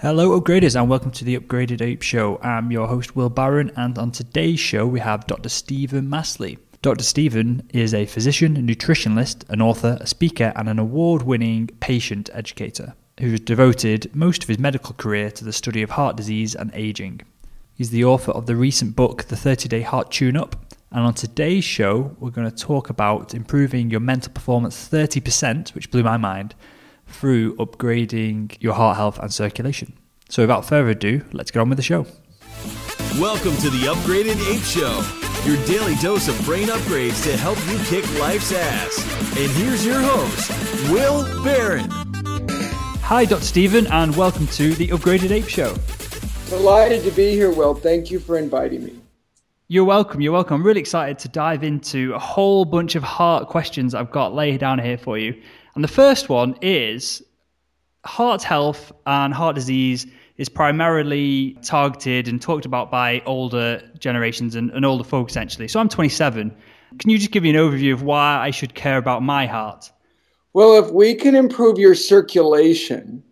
Hello upgraders and welcome to the Upgraded Ape Show. I'm your host Will Barron, and on today's show we have Dr. Steven Masley. Dr. Steven is a physician, a nutritionist, an author, a speaker and an award-winning patient educator who has devoted most of his medical career to the study of heart disease and aging. He's the author of the recent book, The 30-Day Heart Tune-Up, and on today's show we're going to talk about improving your mental performance 30%, which blew my mind, through upgrading your heart health and circulation. So without further ado, let's get on with the show. Welcome to the Upgraded Ape Show, your daily dose of brain upgrades to help you kick life's ass. And here's your host, Will Barron. Hi Dr. Steven, and welcome to the Upgraded Ape Show. Delighted to be here, Will. Thank you for inviting me. You're welcome. I'm really excited to dive into a whole bunch of heart questions I've got laid down here for you. And the first one is, heart health and heart disease is primarily targeted and talked about by older generations and older folk essentially. So I'm 27. Can you just give me an overview of why I should care about my heart? Well, if we can improve your circulation,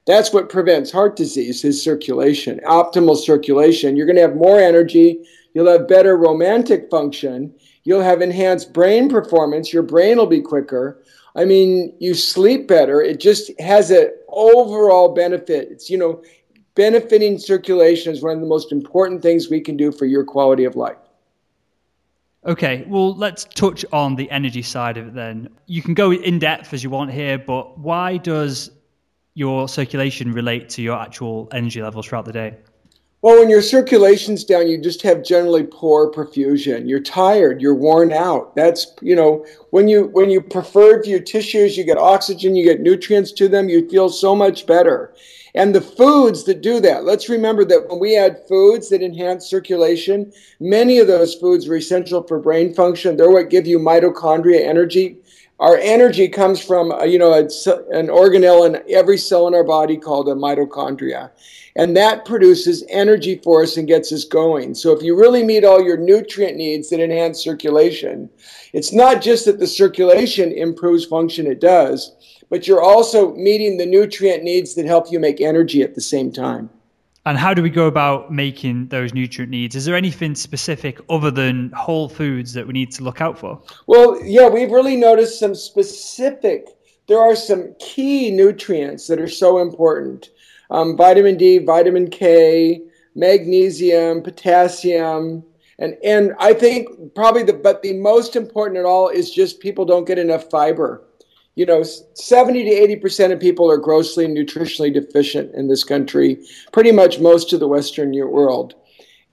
that's what prevents heart disease, is circulation, optimal circulation. You're going to have more energy. You'll have better romantic function. You'll have enhanced brain performance. Your brain will be quicker. I mean, you sleep better. It just has an overall benefit. It's, benefiting circulation is one of the most important things we can do for your quality of life. Okay, well, let's touch on the energy side of it then. You can go in depth as you want here, but why does your circulation relate to your actual energy levels throughout the day? Well, when your circulation's down, you just have generally poor perfusion. You're tired, you're worn out. That's, when you perfume your tissues, you get oxygen, you get nutrients to them, you feel so much better. And the foods that do that, let's remember that when we add foods that enhance circulation, many of those foods are essential for brain function. They're what give you mitochondria energy. Our energy comes from, an organelle in every cell in our body called a mitochondria. And that produces energy for us and gets us going. So if you really meet all your nutrient needs that enhance circulation, it's not just that the circulation improves function, it does, but you're also meeting the nutrient needs that help you make energy at the same time. And how do we go about making those nutrient needs? Is there anything specific other than whole foods that we need to look out for? Well, yeah, we've really noticed there are some key nutrients that are so important. Vitamin D, vitamin K, magnesium, potassium, and I think probably the most important at all is just people don't get enough fiber. 70 to 80% of people are grossly nutritionally deficient in this country, pretty much most of the Western world.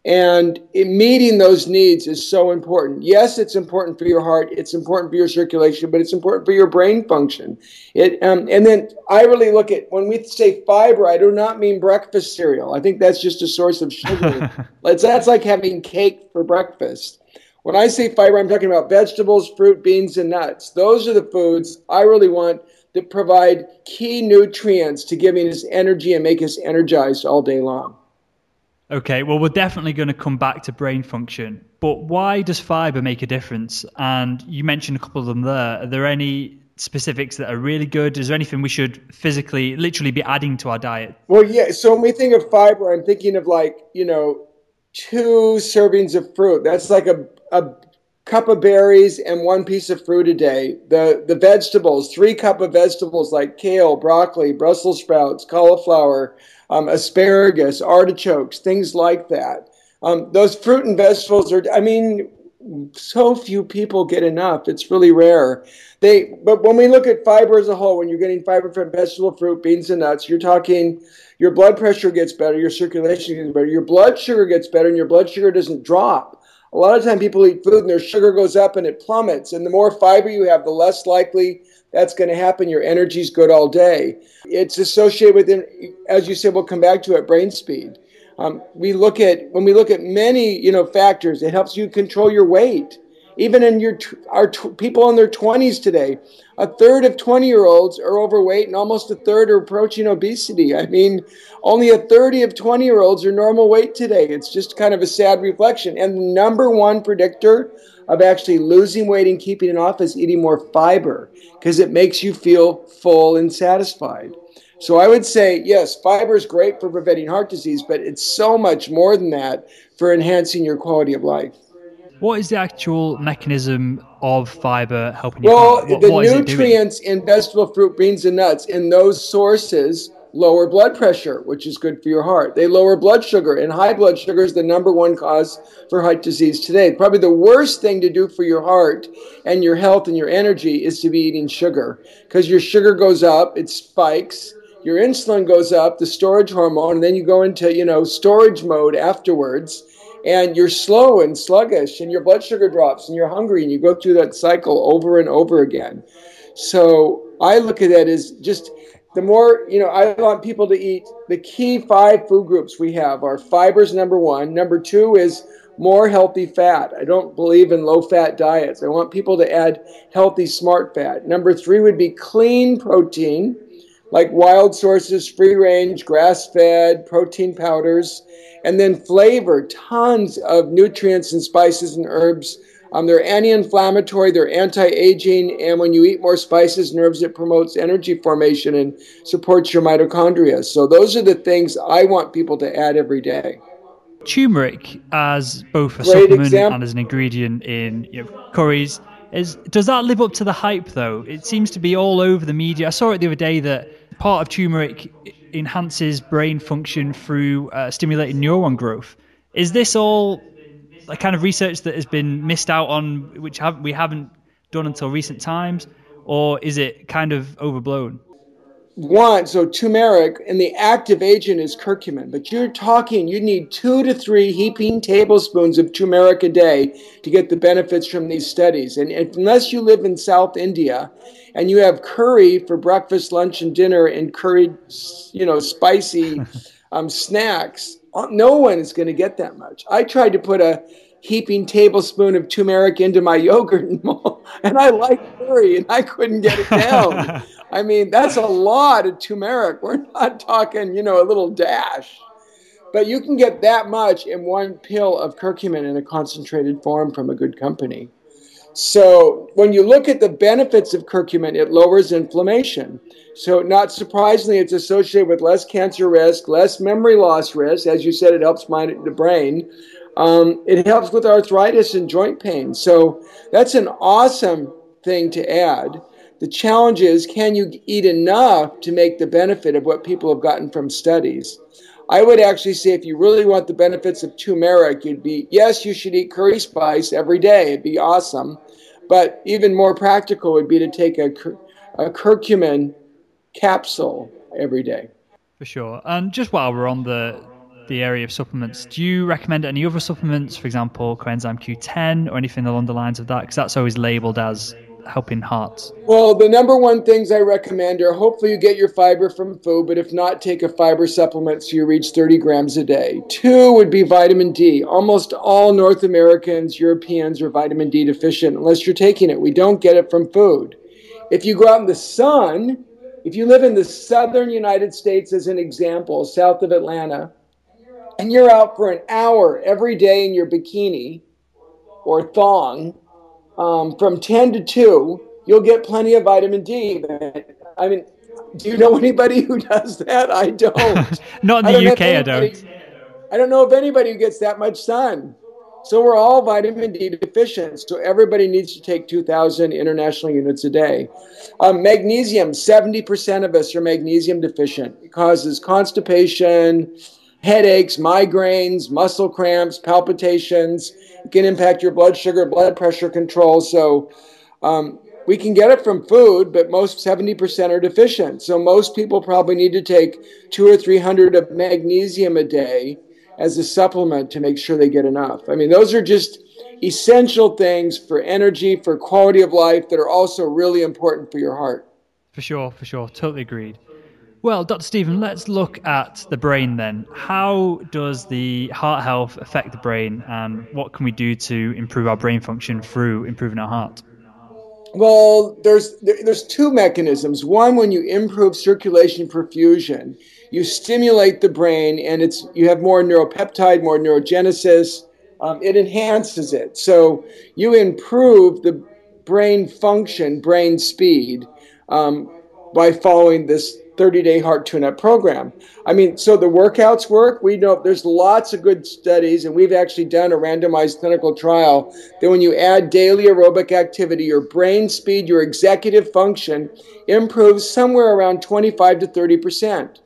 And meeting those needs is so important. Yes, it's important for your heart, it's important for your circulation, but it's important for your brain function. And then I really look at, when we say fiber, I do not mean breakfast cereal. I think that's just a source of sugar. That's like having cake for breakfast. When I say fiber, I'm talking about vegetables, fruit, beans, and nuts. Those are the foods I really want that provide key nutrients to giving us energy and make us energized all day long. Okay, well, we're definitely going to come back to brain function, but why does fiber make a difference? And you mentioned a couple of them there. Are there any specifics that are really good? Is there anything we should physically, literally be adding to our diet? Well, yeah, so when we think of fiber, I'm thinking of 2 servings of fruit. That's like a cup of berries and 1 piece of fruit a day. The vegetables, 3 cups of vegetables like kale, broccoli, Brussels sprouts, cauliflower, asparagus, artichokes, things like that. Those fruit and vegetables so few people get enough. It's really rare. But when we look at fiber as a whole, when you're getting fiber from vegetable, fruit, beans, and nuts, you're talking your blood pressure gets better, your circulation gets better, your blood sugar gets better, and your blood sugar doesn't drop. A lot of time people eat food and their sugar goes up and it plummets. And the more fiber you have, the less likely that's going to happen. Your energy's good all day. It's associated with, as you said, we'll come back to it, brain speed. When we look at many, factors, it helps you control your weight. Even in people in their 20s today, a third of 20-year-olds are overweight and almost a third are approaching obesity. I mean, only a third of 20-year-olds are normal weight today. It's just kind of a sad reflection. And the number one predictor of actually losing weight and keeping it off is eating more fiber because it makes you feel full and satisfied. So I would say, yes, fiber is great for preventing heart disease, but it's so much more than that for enhancing your quality of life. What is the actual mechanism of fiber helping your Well, heart? the What is it doing? nutrients in vegetable, fruit, beans, and nuts in those sources lower blood pressure, which is good for your heart. They lower blood sugar, and high blood sugar is the number one cause for heart disease today. Probably the worst thing to do for your heart and your health and your energy is to be eating sugar, because your sugar goes up, it spikes, your insulin goes up, the storage hormone, and then you go into, storage mode afterwards. And you're slow and sluggish, and your blood sugar drops, and you're hungry, and you go through that cycle over and over again. So I look at that as just the more, I want people to eat the key 5 food groups we have are fibers, number 1. Number 2 is more healthy fat. I don't believe in low-fat diets. I want people to add healthy, smart fat. Number 3 would be clean protein, like wild sources, free-range, grass-fed, protein powders. And then flavor, tons of nutrients and spices and herbs. They're anti-inflammatory, they're anti-aging, and when you eat more spices and herbs, it promotes energy formation and supports your mitochondria. So those are the things I want people to add every day. Turmeric as both a Great supplement example. and as an ingredient in curries, does that live up to the hype though? It seems to be all over the media. I saw it the other day that part of turmeric enhances brain function through stimulating neuron growth. Is this all a kind of research that has been missed out on, which we haven't done until recent times, or is it kind of overblown? So turmeric, and the active agent is curcumin, but you need 2 to 3 heaping tablespoons of turmeric a day to get the benefits from these studies. And unless you live in South India and you have curry for breakfast, lunch, and dinner, and curried, spicy snacks, no one is going to get that much. I tried to put a heaping tablespoon of turmeric into my yogurt, and I like curry, and I couldn't get it down. I mean, that's a lot of turmeric. We're not talking, a little dash. But you can get that much in one pill of curcumin in a concentrated form from a good company. So when you look at the benefits of curcumin, it lowers inflammation. So not surprisingly, it's associated with less cancer risk, less memory loss risk. As you said, it helps the brain. It helps with arthritis and joint pain. So that's an awesome thing to add. The challenge is, can you eat enough to make the benefit of what people have gotten from studies? I would actually say if you really want the benefits of turmeric, yes, you should eat curry spice every day. It'd be awesome. But even more practical would be to take a curcumin capsule every day. For sure. And just while we're on the area of supplements, do you recommend any other supplements, for example, coenzyme Q10 or anything along the lines of that? Because that's always labeled as helping hearts. Well, the number one things I recommend are hopefully you get your fiber from food, but if not, take a fiber supplement so you reach 30 grams a day. 2 would be vitamin D. Almost all North Americans, Europeans are vitamin D deficient unless you're taking it. We don't get it from food. If you go out in the sun, if you live in the southern United States, as an example, south of Atlanta, and you're out for an hour every day in your bikini or thong, from 10 to 2, you'll get plenty of vitamin D. I mean, do you know anybody who does that? I don't. Not in the UK, I don't. I don't know of anybody who gets that much sun. So we're all vitamin D deficient. So everybody needs to take 2,000 international units a day. Magnesium, 70% of us are magnesium deficient. It causes constipation, headaches, migraines, muscle cramps, palpitations. It can impact your blood sugar, blood pressure control. So we can get it from food, but most 70% are deficient. So most people probably need to take 200 or 300 of magnesium a day as a supplement to make sure they get enough. I mean, those are just essential things for energy, for quality of life that are also really important for your heart. For sure. Totally agreed. Well, Dr. Steven, let's look at the brain then. How does the heart health affect the brain, and what can we do to improve our brain function through improving our heart? Well, there's 2 mechanisms. One, when you improve circulation perfusion, you stimulate the brain, and you have more neuropeptide, more neurogenesis. It enhances it. So you improve the brain function, brain speed, by following this 30-day heart tune-up program. I mean, so the workouts work. We know there's lots of good studies, and we've actually done a randomized clinical trial that when you add daily aerobic activity, your brain speed, your executive function improves somewhere around 25 to 30%.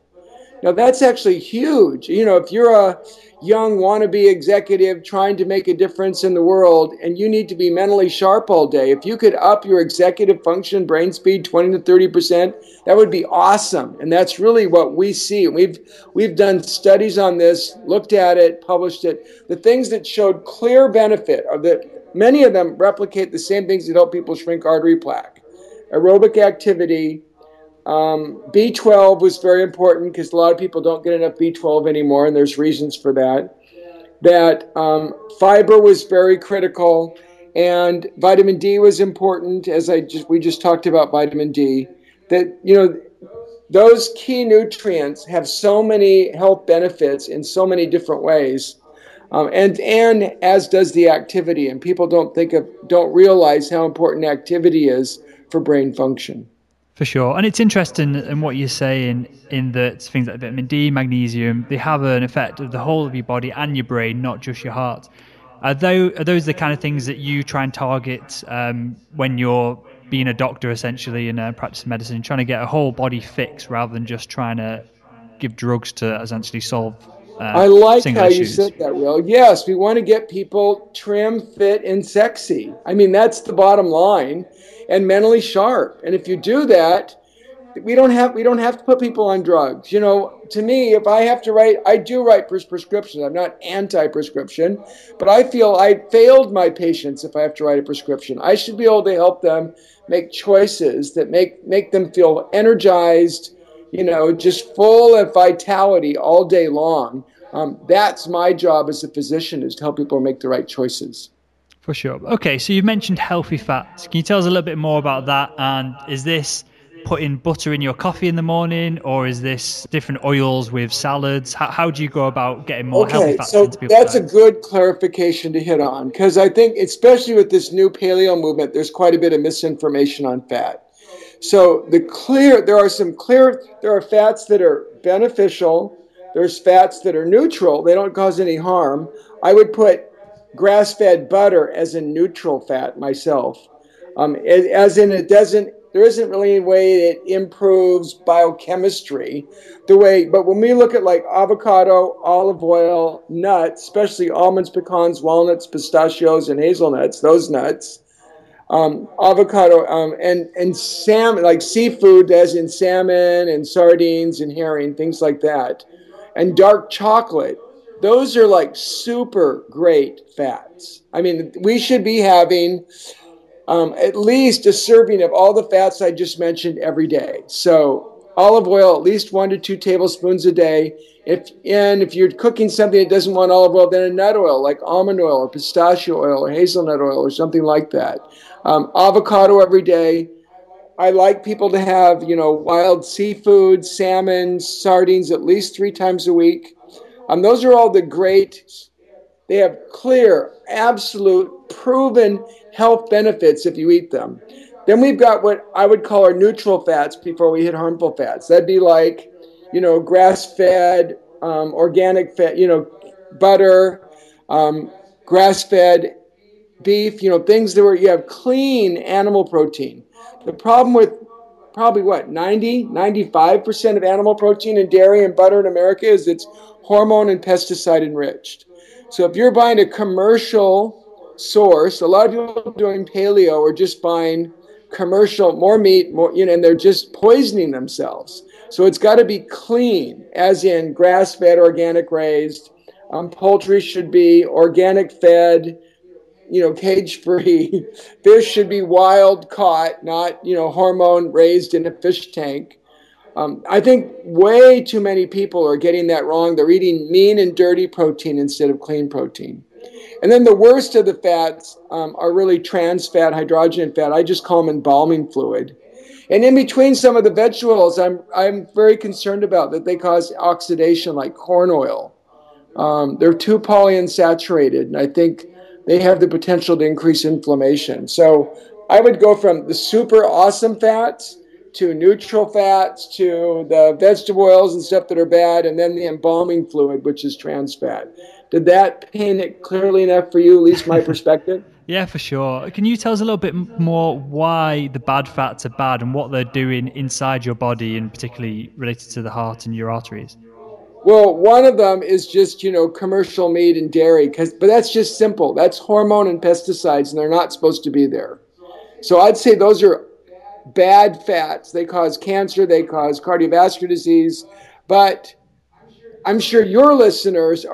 Now, that's actually huge. You know, if you're a young wannabe executive trying to make a difference in the world and you need to be mentally sharp all day, if you could up your executive function, brain speed 20 to 30%, that would be awesome. And that's really what we see. We've done studies on this, looked at it, published it. The things that showed clear benefit are that many of them replicate the same things that help people shrink artery plaque. Aerobic activity. B12 was very important because a lot of people don't get enough B12 anymore, and there's reasons for that. Fiber was very critical, and vitamin D was important, as we just talked about vitamin D. That, you know, those key nutrients have so many health benefits in so many different ways, and as does the activity. And people don't realize how important activity is for brain function. For sure. And it's interesting in what you're saying in that things like vitamin D, magnesium, they have an effect of the whole of your body and your brain, not just your heart. Are those the kind of things that you try and target when you're being a doctor, essentially, and practicing medicine, trying to get a whole body fix rather than just trying to give drugs to essentially solve I like how issues? You said that, Will. Yes, we want to get people trim, fit, and sexy. I mean, that's the bottom line, and mentally sharp. And if you do that, we don't have to put people on drugs. You know, to me, if I have to write, I do write prescriptions. I'm not anti-prescription, but I feel I failed my patients if I have to write a prescription. I should be able to help them make choices that make them feel energized, you know, just full of vitality all day long. That's my job as a physician, is to help people make the right choices. For sure. Okay, so you mentioned healthy fats. Can you tell us a little bit more about that? And is this putting butter in your coffee in the morning, or is this different oils with salads? How do you go about getting more healthy fats into people's diets? That's a good clarification to hit on, because I think, especially with this new paleo movement, there's quite a bit of misinformation on fat. So there are fats that are beneficial. There's fats that are neutral. They don't cause any harm. I would put grass-fed butter as a neutral fat myself. There isn't really any way it improves biochemistry but when we look at like avocado, olive oil, nuts, especially almonds, pecans, walnuts, pistachios, and hazelnuts, those nuts, avocado, and salmon, like seafood, as in salmon and sardines and herring, things like that, and dark chocolate. Those are like super great fats. I mean, we should be having at least a serving of all the fats I just mentioned every day. So olive oil, at least 1 to 2 tablespoons a day. If you're cooking something that doesn't want olive oil, then a nut oil like almond oil or pistachio oil or hazelnut oil or something like that. Avocado every day. I like people to have, you know, wild seafood, salmon, sardines at least 3 times a week. Those are all they have clear, absolute, proven health benefits if you eat them. Then we've got what I would call our neutral fats before we hit harmful fats. That'd be like, you know, grass-fed, organic fat, you know, butter, grass-fed beef, you know, things where you have clean animal protein. The problem with probably 95% of animal protein in dairy and butter in America is it's hormone and pesticide enriched. So if you're buying a commercial source, a lot of people doing paleo are just buying commercial, more meat, more, you know, and they're just poisoning themselves. So it's got to be clean, as in grass-fed, organic raised. Poultry should be organic fed, you know, cage-free. Fish should be wild caught, not, you know, hormone raised in a fish tank. I think way too many people are getting that wrong. They're eating mean and dirty protein instead of clean protein. And then the worst of the fats are really trans fat, hydrogenated fat. I just call them embalming fluid. And in between some of the vegetables, I'm very concerned about that they cause oxidation, like corn oil. They're too polyunsaturated, and I think they have the potential to increase inflammation. So I would go from the super awesome fats to neutral fats, to the vegetable oils and stuff that are bad, and then the embalming fluid, which is trans fat. Did that paint it clearly enough for you, at least my perspective? Yeah, for sure. Can you tell us a little bit more why the bad fats are bad and what they're doing inside your body, and particularly related to the heart and your arteries? Well, one of them is just, commercial meat and dairy, but that's just simple. That's hormone and pesticides, and they're not supposed to be there. So I'd say those are bad fats. They cause cancer, they cause cardiovascular disease, but I'm sure your listeners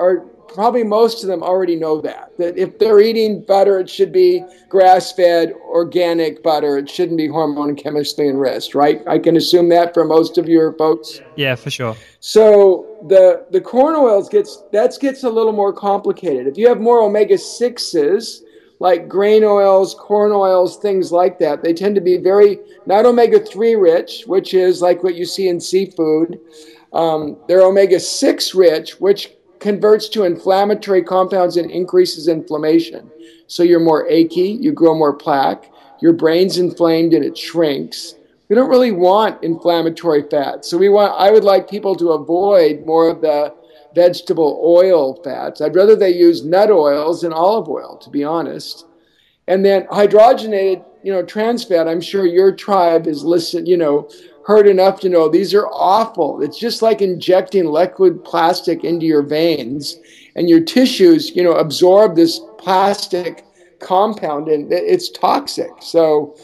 probably most of them already know that if they're eating butter, it should be grass-fed, organic butter. It shouldn't be hormone and chemically enriched, right? I can assume that for most of your folks. Yeah, for sure. So the corn oils gets a little more complicated. If you have more omega-6s, like grain oils, corn oils, things like that, they tend to be very, not omega-3 rich, which is like what you see in seafood. They're omega-6 rich, which converts to inflammatory compounds and increases inflammation. So you're more achy, you grow more plaque, your brain's inflamed and it shrinks. We don't really want inflammatory fats. So I would like people to avoid more of the vegetable oil fats. I'd rather they use nut oils and olive oil, to be honest. And then hydrogenated, trans fat, I'm sure your tribe has listened, heard enough to know these are awful. It's just like injecting liquid plastic into your veins, and your tissues, absorb this plastic compound, and it's toxic. So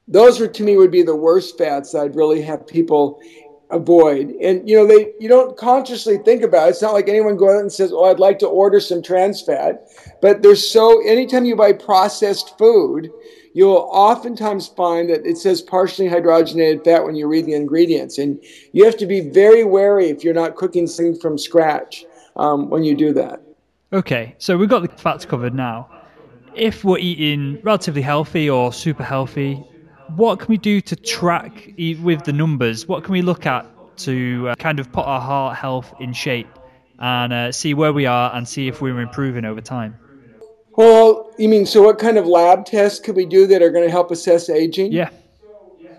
those to me would be the worst fats that I'd really have people avoid. And you don't consciously think about it. It's not like anyone goes out and says, "Oh, I'd like to order some trans fat." But anytime you buy processed food, you'll oftentimes find that it says partially hydrogenated fat when you read the ingredients. And you have to be very wary if you're not cooking things from scratch when you do that. Okay, so we've got the fats covered now. If we're eating relatively healthy or super healthy, what can we do to track with the numbers? What can we look at to kind of put our heart health in shape and see where we are and see if we're improving over time? Well, you mean, so what kind of lab tests could we do that are going to help assess aging? Yeah.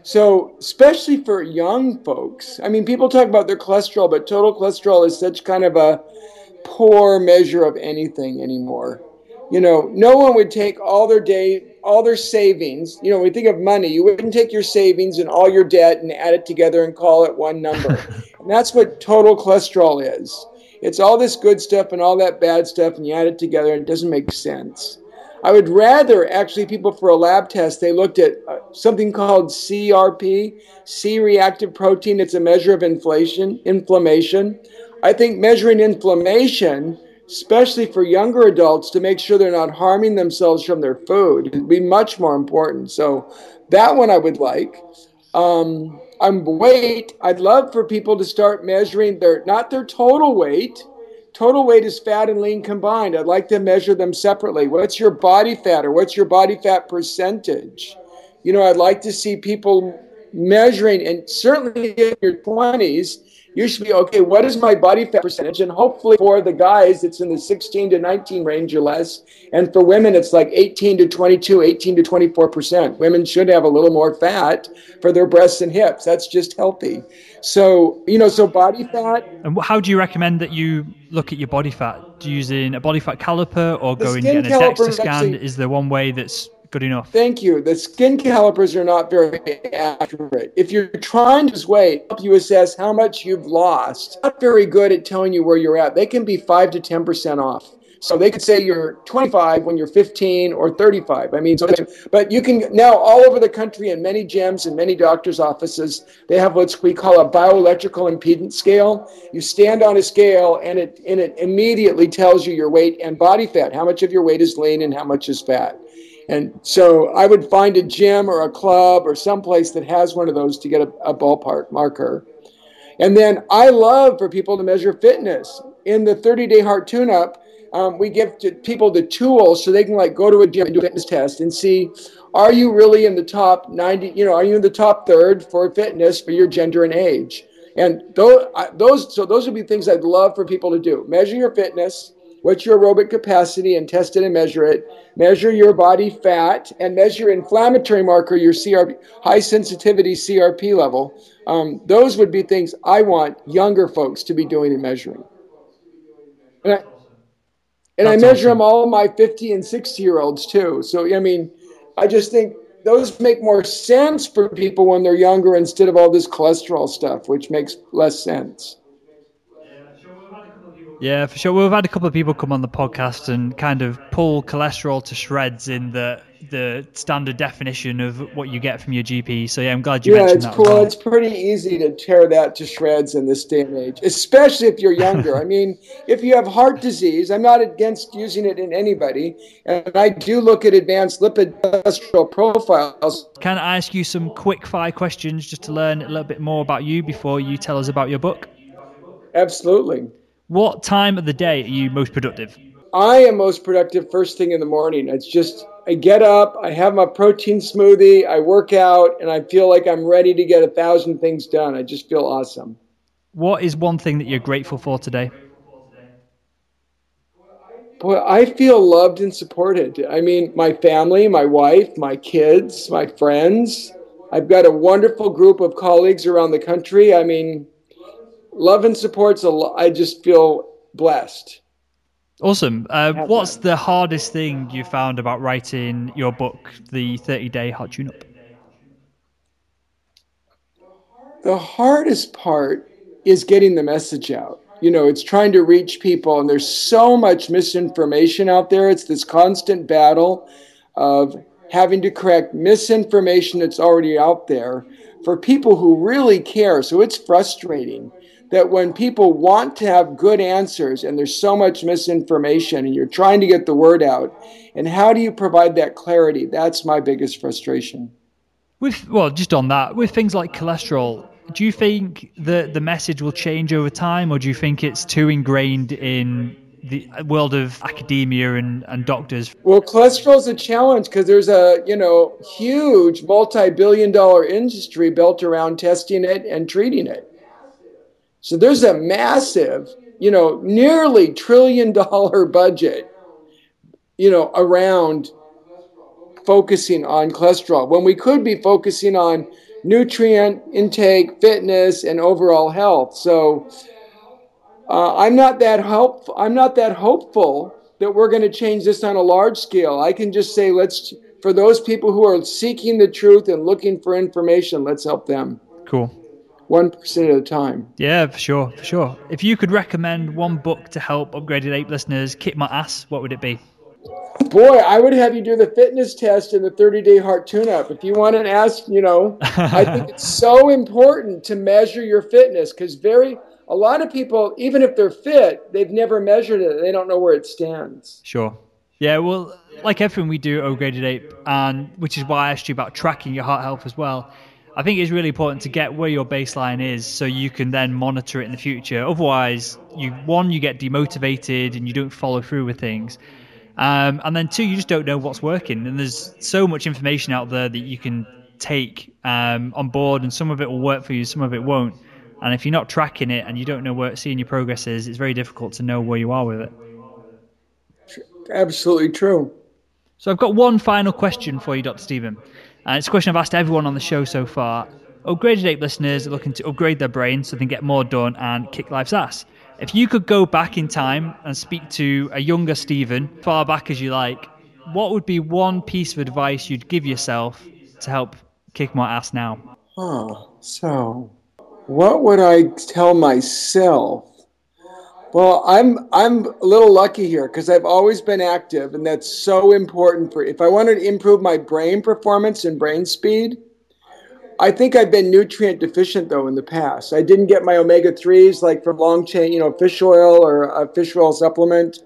So especially for young folks, people talk about their cholesterol, but total cholesterol is such kind of a poor measure of anything anymore. No one would take all their savings. When we think of money, you wouldn't take your savings and all your debt and add it together and call it one number. And that's what total cholesterol is. It's all this good stuff and all that bad stuff, and you add it together, and it doesn't make sense. I would rather, actually, people for a lab test, they looked at something called CRP, C-reactive protein. It's a measure of inflammation. I think measuring inflammation, especially for younger adults, to make sure they're not harming themselves from their food, would be much more important. So that one I would like. Weight, I'd love for people to start measuring not their total weight. Total weight is fat and lean combined. I'd like to measure them separately. What's your body fat, or what's your body fat percentage? I'd like to see people measuring, and certainly in your 20s, you should be, okay, what is my body fat percentage? And hopefully for the guys, it's in the 16 to 19 range or less. And for women, it's like 18 to 22, 18 to 24%. Women should have a little more fat for their breasts and hips. That's just healthy. So, so body fat. And how do you recommend that you look at your body fat? Do you using a body fat caliper or going and getting a DEXA scan? Is there one way that's good enough? Thank you. The skin calipers are not very accurate. If you're trying to lose weight, help you assess how much you've lost. Not very good at telling you where you're at. They can be 5 to 10% off. So they could say you're 25 when you're 15 or 35. But you can now all over the country in many gyms and many doctors' offices, they have what we call a bioelectrical impedance scale. You stand on a scale and it immediately tells you your weight and body fat, how much of your weight is lean and how much is fat. And so I would find a gym or a club or someplace that has one of those to get a ballpark marker. And then I love for people to measure fitness. In the 30-day heart tune-up, we give to people the tools so they can go to a gym and do a fitness test and see, are you really in the top 90, are you in the top third for fitness for your gender and age? And those would be things I'd love for people to do. Measure your fitness, what's your aerobic capacity, and test it and measure it. Measure your body fat and measure your inflammatory marker, your CRP, high sensitivity CRP level. Those would be things I want younger folks to be doing and measuring. And I measure them all my 50 and 60-year-olds too. So, I mean, I just think those make more sense for people when they're younger instead of all this cholesterol stuff, which makes less sense. Yeah, for sure. We've had a couple of people come on the podcast and kind of pull cholesterol to shreds in the standard definition of what you get from your GP. So yeah, I'm glad you mentioned that. Yeah, it's cool. It's pretty easy to tear that to shreds in this day and age, especially if you're younger. I mean, if you have heart disease, I'm not against using it in anybody. And I do look at advanced lipid cholesterol profiles. Can I ask you some quick fire questions just to learn a little bit more about you before you tell us about your book? Absolutely. What time of the day are you most productive? I am most productive first thing in the morning. It's just, I get up, I have my protein smoothie, I work out, and I feel like I'm ready to get 1,000 things done. I just feel awesome. What is one thing that you're grateful for today? Boy, I feel loved and supported. I mean, my family, my wife, my kids, my friends. I've got a wonderful group of colleagues around the country. I mean, love and support's I just feel blessed. Awesome. What's the hardest thing you found about writing your book, The 30-Day Heart Tune-Up? The hardest part is getting the message out. You know, it's trying to reach people, and there's so much misinformation out there. It's this constant battle of having to correct misinformation that's already out there for people who really care. So it's frustrating that when people want to have good answers and there's so much misinformation and you're trying to get the word out, and how do you provide that clarity? That's my biggest frustration. Just on that, with things like cholesterol, do you think the message will change over time, or do you think it's too ingrained in the world of academia and doctors? Well, cholesterol is a challenge because there's a huge multi-billion-dollar industry built around testing it and treating it. So there's a massive, nearly $1 trillion budget, around focusing on cholesterol when we could be focusing on nutrient intake, fitness, and overall health. So I'm not that hopeful that we're going to change this on a large scale. I can just say, for those people who are seeking the truth and looking for information, let's help them. Cool. 1% at a time. Yeah, for sure. If you could recommend one book to help Upgraded Ape listeners kick my ass, what would it be? Boy, I would have you do the fitness test and the 30-day heart tune-up. If you want to ask, I think it's so important to measure your fitness because a lot of people, even if they're fit, they've never measured it. They don't know where it stands. Sure. Yeah, well, like everything we do at Upgraded Ape, and which is why I asked you about tracking your heart health as well. I think it's really important to get where your baseline is so you can then monitor it in the future. Otherwise, you get demotivated and you don't follow through with things. And then two, you just don't know what's working. And there's so much information out there that you can take on board, and some of it will work for you, some of it won't. And if you're not tracking it and you don't know seeing your progress is, it's very difficult to know where you are with it. Absolutely true. So I've got one final question for you, Dr. Steven. And it's a question I've asked everyone on the show so far. Upgraded Ape listeners are looking to upgrade their brain so they can get more done and kick life's ass. If you could go back in time and speak to a younger Steven, far back as you like, what would be one piece of advice you'd give yourself to help kick more ass now? So what would I tell myself? Well, I'm a little lucky here because I've always been active, and that's so important if I wanted to improve my brain performance and brain speed. I think I've been nutrient deficient though in the past. I didn't get my omega-3s like from long chain, fish oil or a fish oil supplement.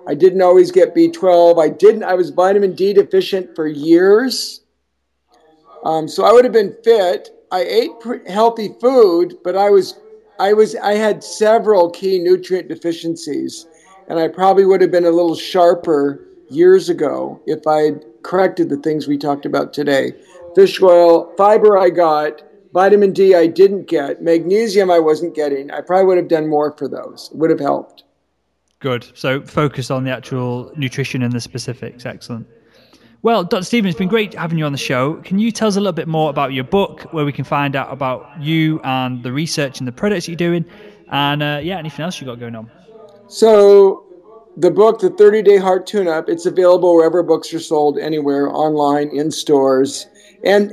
I didn't always get B12. I was vitamin D deficient for years. So I would have been fit. I ate healthy food, but I had several key nutrient deficiencies, and I probably would have been a little sharper years ago if I had corrected the things we talked about today. Fish oil, fiber I got, vitamin D I didn't get, magnesium I wasn't getting. I probably would have done more for those. It would have helped. Good. So focus on the actual nutrition and the specifics. Excellent. Well, Dr. Steven, it's been great having you on the show. Can you tell us a little bit more about your book, where we can find out about you and the research and the products you're doing, and anything else you got going on? So the book, The 30-Day Heart Tune-Up, it's available wherever books are sold, anywhere, online, in stores. And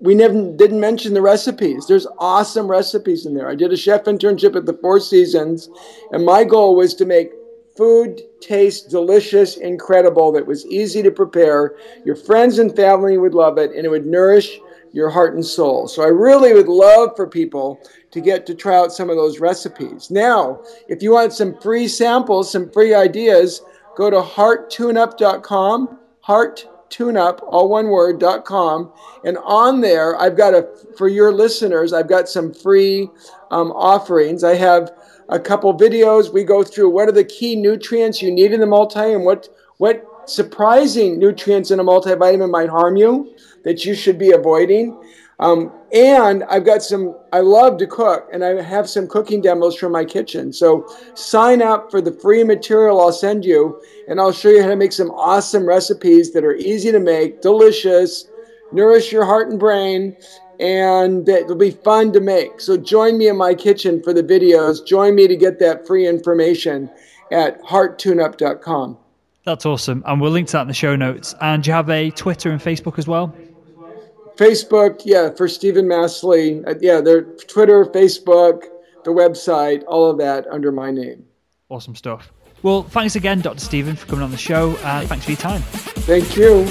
we didn't mention the recipes. There's awesome recipes in there. I did a chef internship at the Four Seasons, and my goal was to make food taste delicious, incredible, that was easy to prepare. Your friends and family would love it, and it would nourish your heart and soul. So I really would love for people to get to try out some of those recipes. Now, if you want some free samples, some free ideas, go to hearttuneup.com, hearttuneup, all one word, .com. And on there, for your listeners, I've got some free offerings. I have a couple videos. We go through what are the key nutrients you need in the multi, and what surprising nutrients in a multivitamin might harm you that you should be avoiding. And I love to cook, and I have some cooking demos from my kitchen. So sign up for the free material I'll send you, and I'll show you how to make some awesome recipes that are easy to make, delicious, nourish your heart and brain, and that will be fun to make. So join me in my kitchen for the videos. Join me to get that free information at hearttuneup.com. That's awesome. And we'll link to that in the show notes. And do you have a Twitter and Facebook as well? Facebook, for Steven Masley. They're Twitter, Facebook, the website, all of that under my name. Awesome stuff. Well, thanks again, Dr. Steven, for coming on the show. And thanks for your time. Thank you.